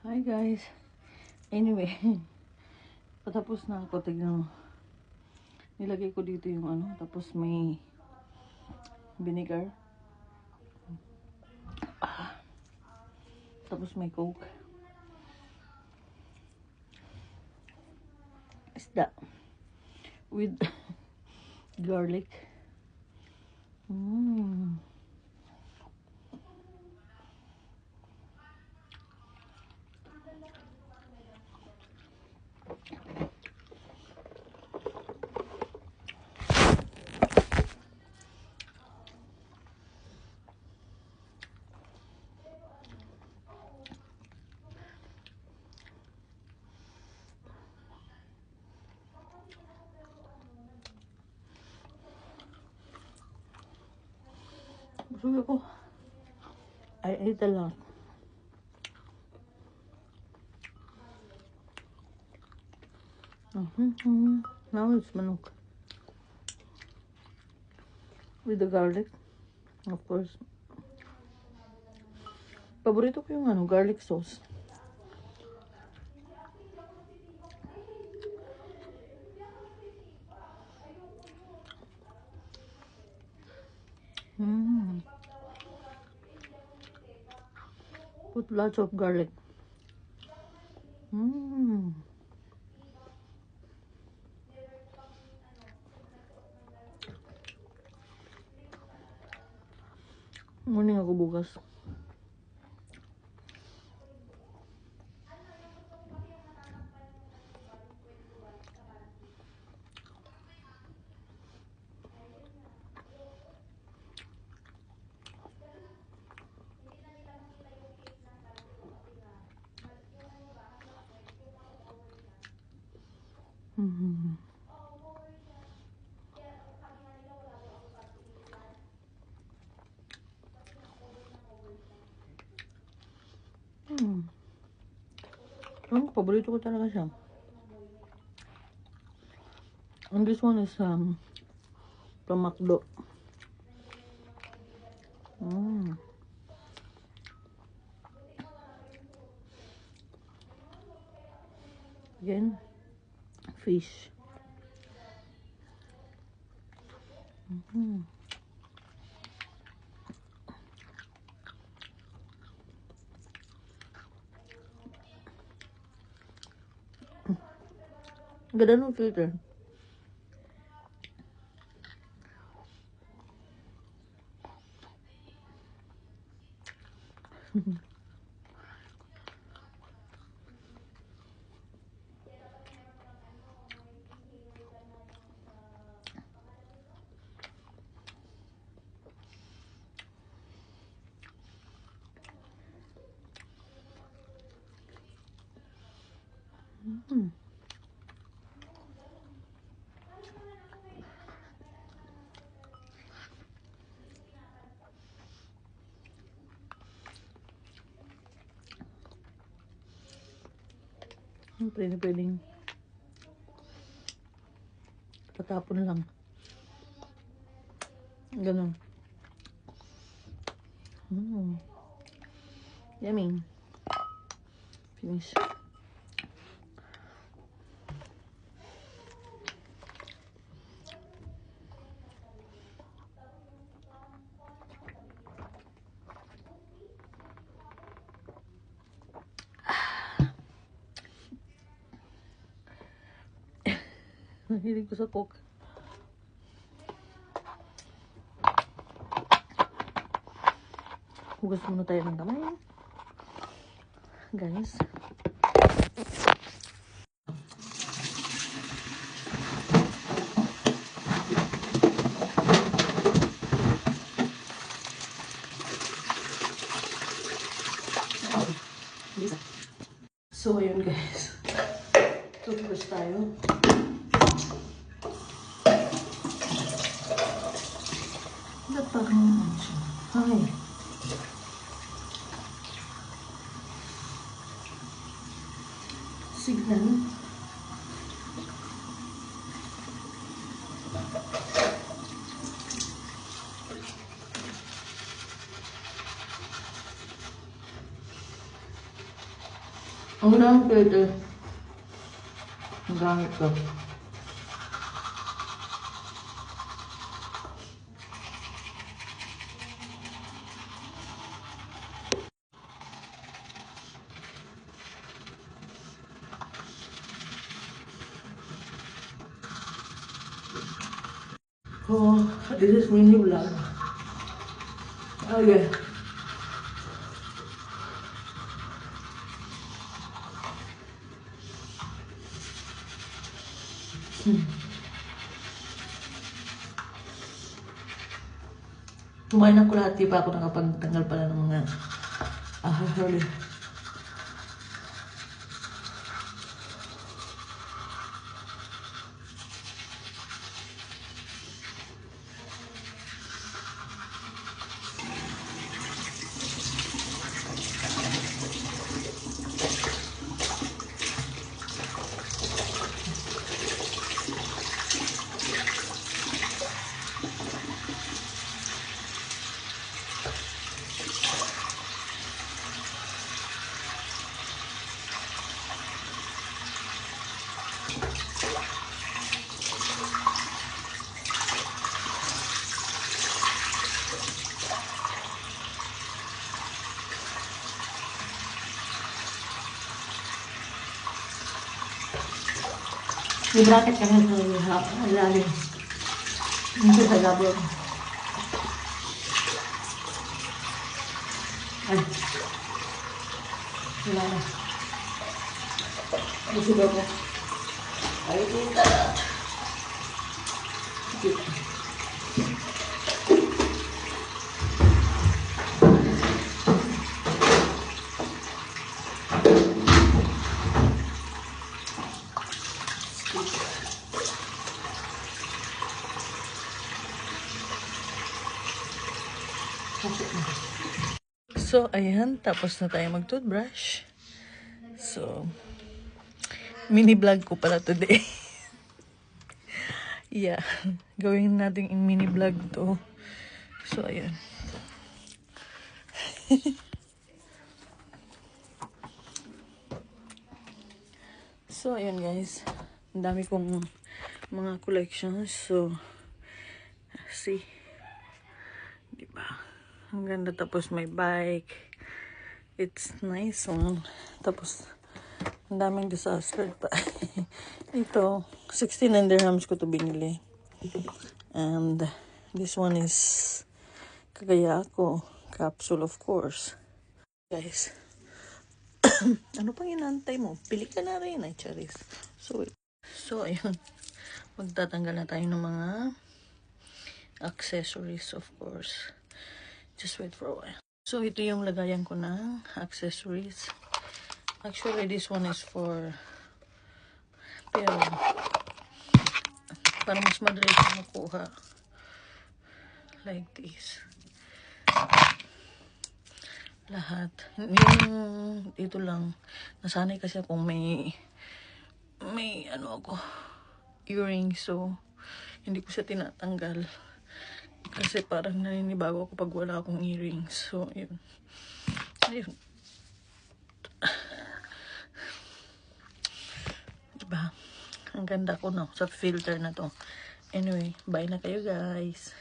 Hi guys. Anyway, patapos na ako. Tignan mo. Nilagay ko dito yung ano. Tapos may vinegar. Tapos may coke. Isda. With garlic. Busog ako. I ate a lot. Now it's manok. With the garlic. Of course. Paborito ko yung ano, garlic sauce. Put lots of garlic. Morning ako bukas. Paborito ko talaga siya. And this one is from McDo. Again, fish. Ganda ng filter. Pwedeng tatapon lang. Ganun. Yummy. Finish. Nahilig ko sa coke. Hugas muna tayo ng kamay. Guys. So, ayun guys. Toothbrush tayo. Ba't parang naman siya? Ay. Signal. Ang gamit ko ito. Ang gamit ko. Oh, this is mini vlog. Okay. Kumain ako lahat, di pa ako nakapagtanggal pala ng mga sorry. May bracket ka na sa ilalim. Hindi sa gabon. Ay. Wala na. Busog ako. Ay, kita na. So, ayan. Tapos na tayo mag-toothbrush. So, mini vlog ko pala today. Yeah. Gawin natin yung mini vlog to. So, ayan. So, ayan guys. Ang dami kong mga collections. So, see. Diba? Ang ganda. Tapos may bike. It's nice one. Tapos, ang daming disaster pa. Ito, 16 dirhams ko to binili. And, this one is Kagayako capsule, of course. Guys, ano pang inaantay mo? Pili ka na rin, ay charis. So, ayun. Magtatanggal na tayo ng mga accessories, of course. Just wait for a while. So, ito yung lagayan ko ng accessories. Actually, this one is for pero para mas madali siya makuha. Like this. Lahat. Yung dito lang. Nasanay kasi akong may ano ako, earrings. So, hindi ko siya tinatanggal. Kasi parang naninibago ako pag wala akong earrings. So, yun. Ayun. Diba? Ang ganda ko, no? Sa filter na to. Anyway, bye na kayo, guys.